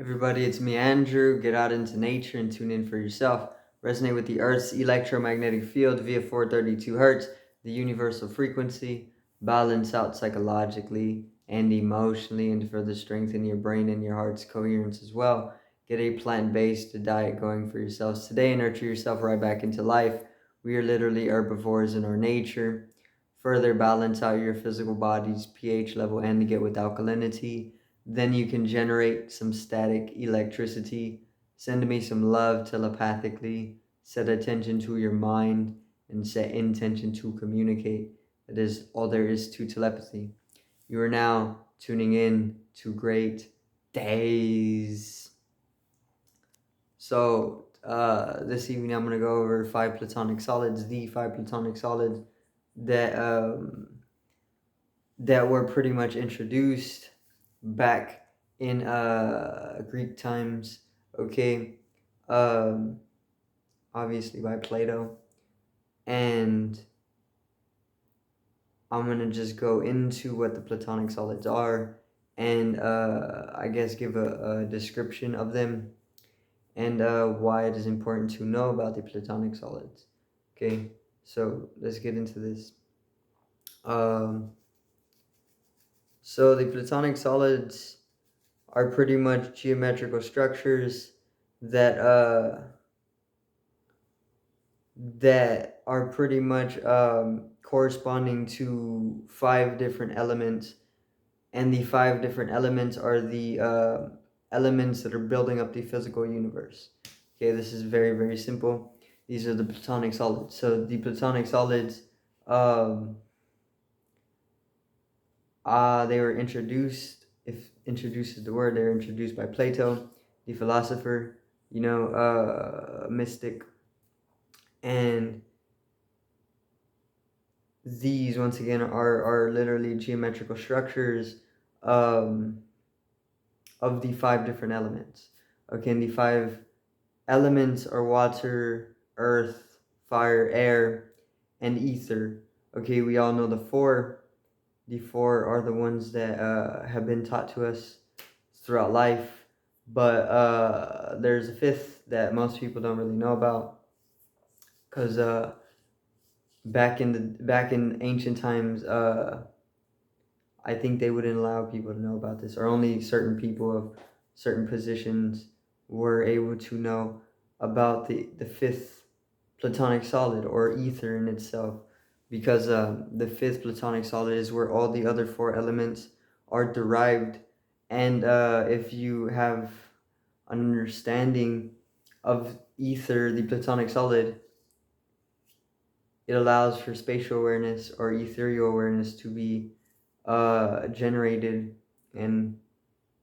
Everybody, it's me, Andrew. Get out into nature and tune in for yourself. Resonate with the Earth's electromagnetic field via 432 hertz, the universal frequency. Balance out psychologically and emotionally, and further strengthen your brain and your heart's coherence as well. Get a plant-based diet going for yourselves today and nurture yourself right back into life. We are literally herbivores in our nature. Further balance out your physical body's pH level and get with alkalinity. Then you can generate some static electricity. Send me some love telepathically. Set attention to your mind and set intention to communicate. That is all there is to telepathy. You are now tuning in to great days. So, this evening I'm going to go over five platonic solids, the five platonic solids that that were pretty much introduced back in Greek times, okay, um, obviously by Plato, and I'm gonna just go into what the Platonic solids are, and I guess give a description of them, and why it is important to know about the Platonic solids. Okay, so let's get into this. Um, so the Platonic solids are pretty much geometrical structures that that are pretty much corresponding to five different elements, and the five different elements are the elements that are building up the physical universe. Okay, this is very, very simple. These are the Platonic solids. So the Platonic solids, um, they were introduced, if introduced is the word, they were introduced by Plato, the philosopher, mystic, and these once again are literally geometrical structures um, of the five different elements. Okay, and the five elements are water, earth, fire, air, and ether. Okay, we all know the four. The four are the ones that have been taught to us throughout life, but there's a fifth that most people don't really know about, because back in ancient times, I think they wouldn't allow people to know about this, or only certain people of certain positions were able to know about the fifth platonic solid, or ether in itself, because the fifth platonic solid is where all the other four elements are derived. And if you have an understanding of ether, the platonic solid, it allows for spatial awareness or ethereal awareness to be generated and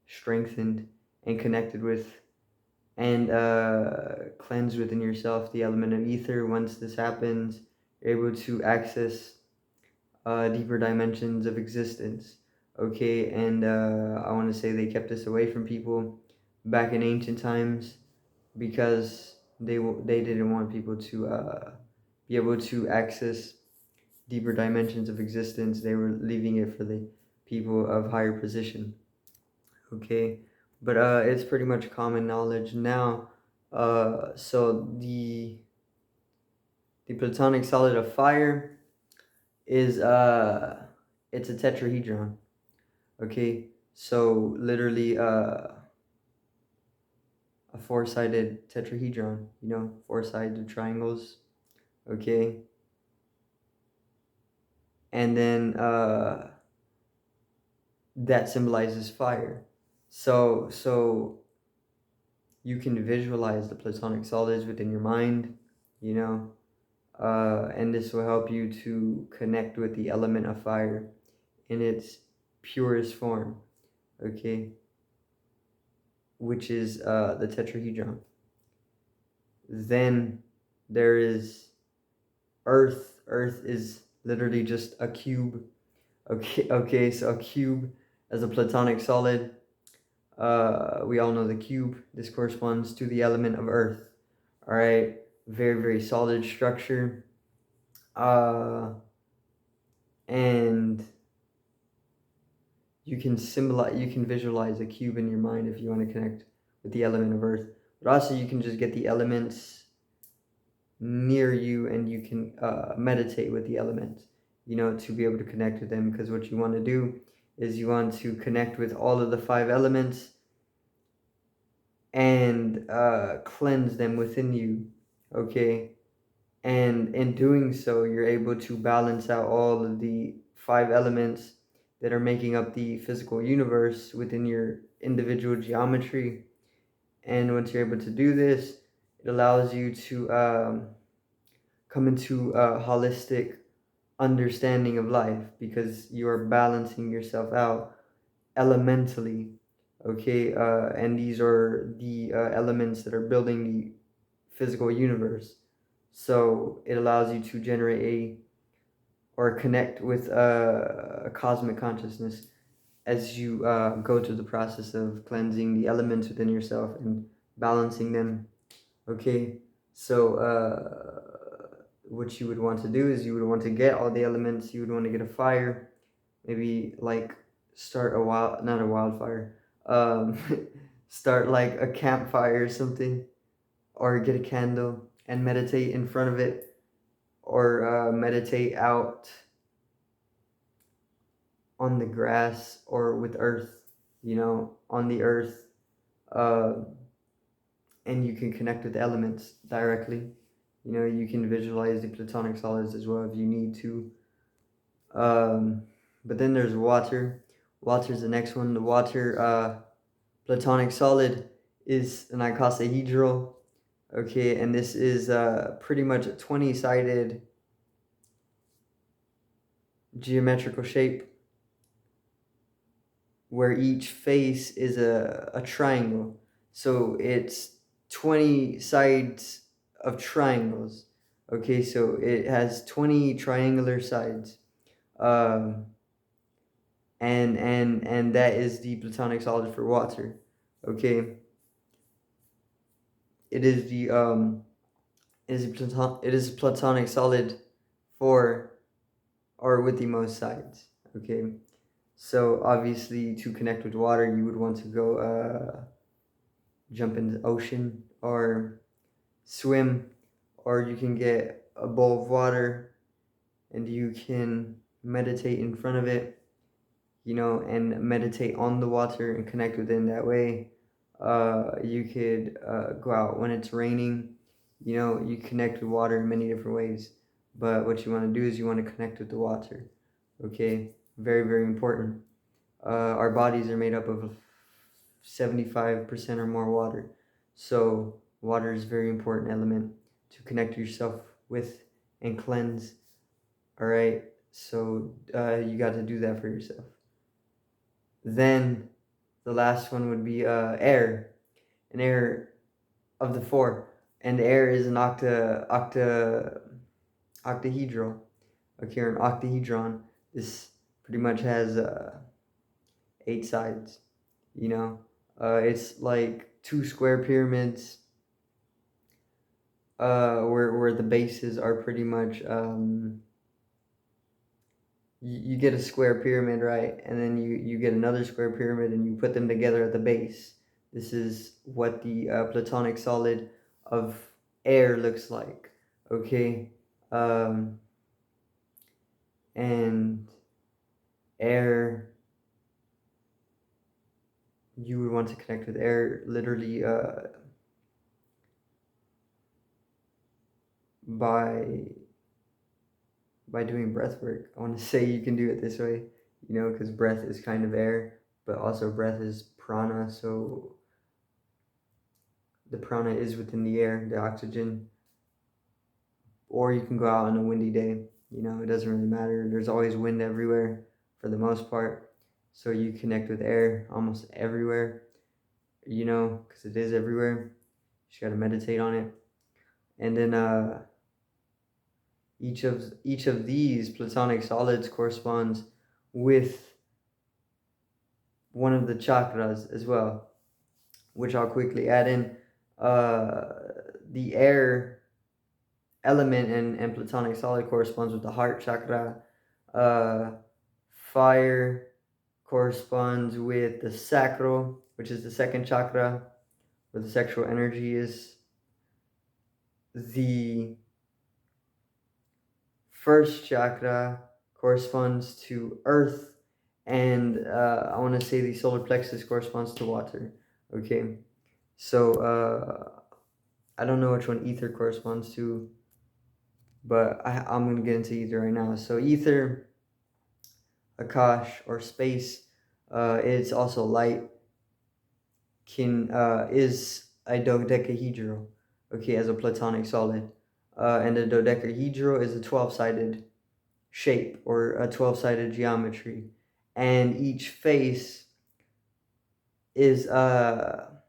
strengthened and connected with, and cleansed within yourself the element of ether. Once this happens, you're able to access deeper dimensions of existence. Okay, and I want to say they kept this away from people back in ancient times because they didn't want people to be able to access deeper dimensions of existence. They were leaving it for the people of higher position. Okay, but it's pretty much common knowledge now. So the platonic solid of fire is it's a tetrahedron. Okay, so literally a four-sided tetrahedron. Four-sided triangles. Okay, and then that symbolizes fire. So you can visualize the platonic solids within your mind, and this will help you to connect with the element of fire in its purest form, okay, which is the tetrahedron. Then there is earth. Earth is literally just a cube. Okay, so a cube as a platonic solid. We all know the cube. This corresponds to the element of earth. All right, very, very solid structure. And you can visualize a cube in your mind if you want to connect with the element of earth. But also you can just get the elements near you, and you can meditate with the elements, to be able to connect with them. Because what you want to do is you want to connect with all of the five elements and cleanse them within you, okay? And in doing so, you're able to balance out all of the five elements that are making up the physical universe within your individual geometry. And once you're able to do this, it allows you to come into a holistic understanding of life, because you are balancing yourself out elementally, okay? And these are the elements that are building the physical universe. So it allows you to generate or connect with a cosmic consciousness as you go through the process of cleansing the elements within yourself and balancing them. Okay, so what you would want to do is you would want to get all the elements. You would want to get a fire, maybe like start not a wildfire, um, start like a campfire or something, or get a candle and meditate in front of it, or meditate out on the grass or with earth, on the earth, uh, and you can connect with the elements directly. You can visualize the platonic solids as well if you need to. But then there's water. Water is the next one. The water platonic solid is an icosahedral. Okay, and this is pretty much a 20-sided geometrical shape where each face is a triangle. So it's 20 sides of triangles. Okay, so it has 20 triangular sides. And that is the platonic solid for water. Okay. It is the it is a platonic solid for or with the most sides. Okay. So obviously, to connect with water, you would want to go jump in the ocean or swim, or you can get a bowl of water and you can meditate in front of it, and meditate on the water and connect with it in that way. You could go out when it's raining. You connect with water in many different ways. But what you want to do is you want to connect with the water. Okay, very, very important. Our bodies are made up of 75% or more water. So water is a very important element to connect yourself with and cleanse. All right, so you got to do that for yourself. Then the last one would be air, an air of the four, and air is an octahedral. Okay, or an octahedron. This pretty much has 8 sides. It's like 2 square pyramids, where the bases are pretty much you get a square pyramid, right? And then you get another square pyramid and you put them together at the base. This is what the platonic solid of air looks like. Okay. And air, you would want to connect with air literally by doing breath work. I want to say you can do it this way, because breath is kind of air, but also breath is prana. So the prana is within the air, the oxygen. Or you can go out on a windy day. It doesn't really matter. There's always wind everywhere for the most part. So you connect with air almost everywhere, because it is everywhere. You just got to meditate on it. And then each of these platonic solids corresponds with one of the chakras as well, which I'll quickly add in. The air element and platonic solid corresponds with the heart chakra. Fire corresponds with the sacral, which is the second chakra. for the sexual energy is the first chakra corresponds to earth, and I want to say the solar plexus corresponds to water. Okay, so I don't know which one ether corresponds to, but I'm going to get into ether right now. So ether, Akash, or space, it's also light, is a dodecahedral, okay, as a platonic solid. And a dodecahedral is a 12-sided shape or a 12-sided geometry. And each face is a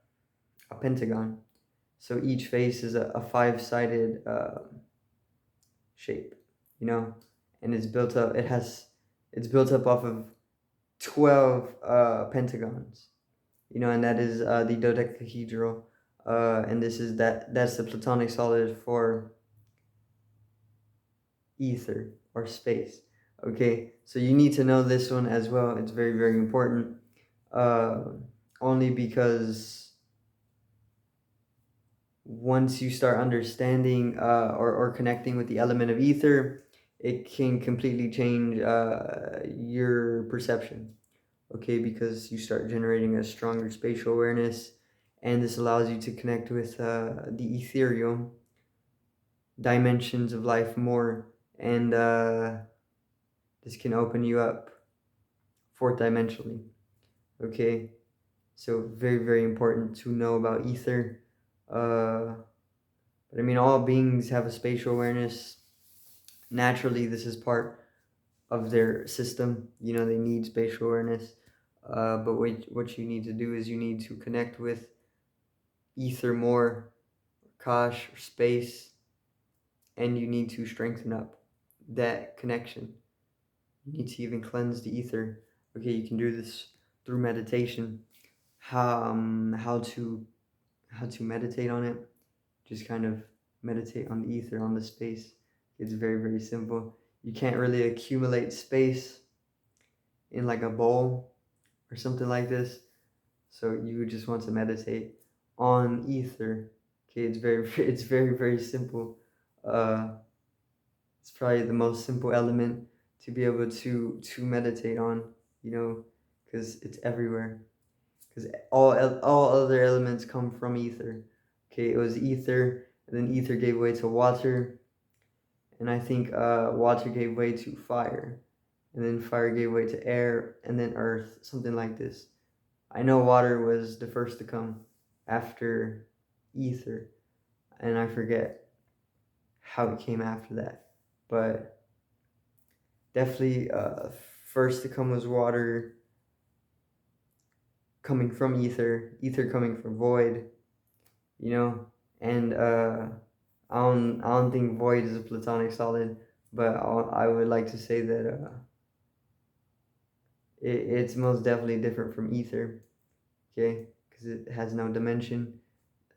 pentagon. So each face is a 5-sided shape, you know, and it's built up. It's built up off of 12 pentagons, you know, and that is the dodecahedral. And that's the platonic solid for ether or space. Okay, so you need to know this one as well. It's very, very important. Uh, Only because once you start understanding or connecting with the element of ether, it can completely change your perception. Okay, because you start generating a stronger spatial awareness, and this allows you to connect with the ethereal dimensions of life more, and this can open you up fourth dimensionally. Okay, so very, very important to know about ether. But I mean, all beings have a spatial awareness. Naturally, this is part of their system. You know, they need spatial awareness. But what you need to do is you need to connect with ether more, Kosh, or space, and you need to strengthen up that connection. You need to even cleanse the ether. Okay, you can do this through meditation. How to meditate on it? Just kind of meditate on the ether, on the space. It's very, very simple. You can't really accumulate space in like a bowl or something like this. So you just want to meditate on ether. Okay, it's very, very simple. Uh, it's probably the most simple element to be able to meditate on, you know, because it's everywhere. Because all other elements come from ether. Okay, it was ether, and then ether gave way to water, and I think water gave way to fire, and then fire gave way to air, and then earth, something like this. I know water was the first to come after ether, and I forget how it came after that, but definitely first to come was water coming from ether, ether coming from void, you know, and I don't think void is a platonic solid, but I would like to say that it's most definitely different from ether, okay, because it has no dimension.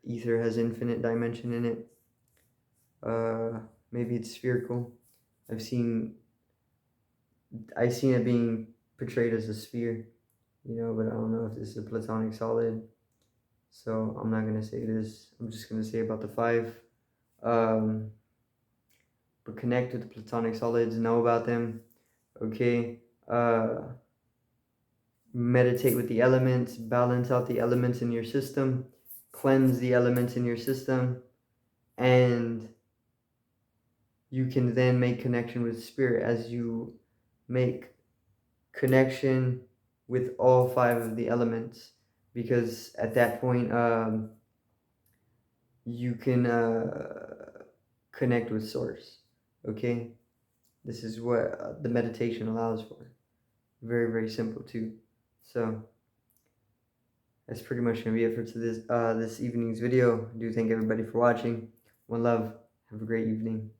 Ether has infinite dimension in it. Maybe it's spherical. I've seen it being portrayed as a sphere, you know, but I don't know if this is a platonic solid. So I'm not gonna say it is. I'm just gonna say about the five. Um, but connect with the platonic solids, know about them. Okay. Meditate with the elements, balance out the elements in your system, cleanse the elements in your system, and you can then make connection with spirit as you make connection with all five of the elements, because at that point you can connect with source. Okay, this is what the meditation allows for. Very, very simple too. So that's pretty much gonna be it for this evening's video. I do thank everybody for watching. One love. Have a great evening.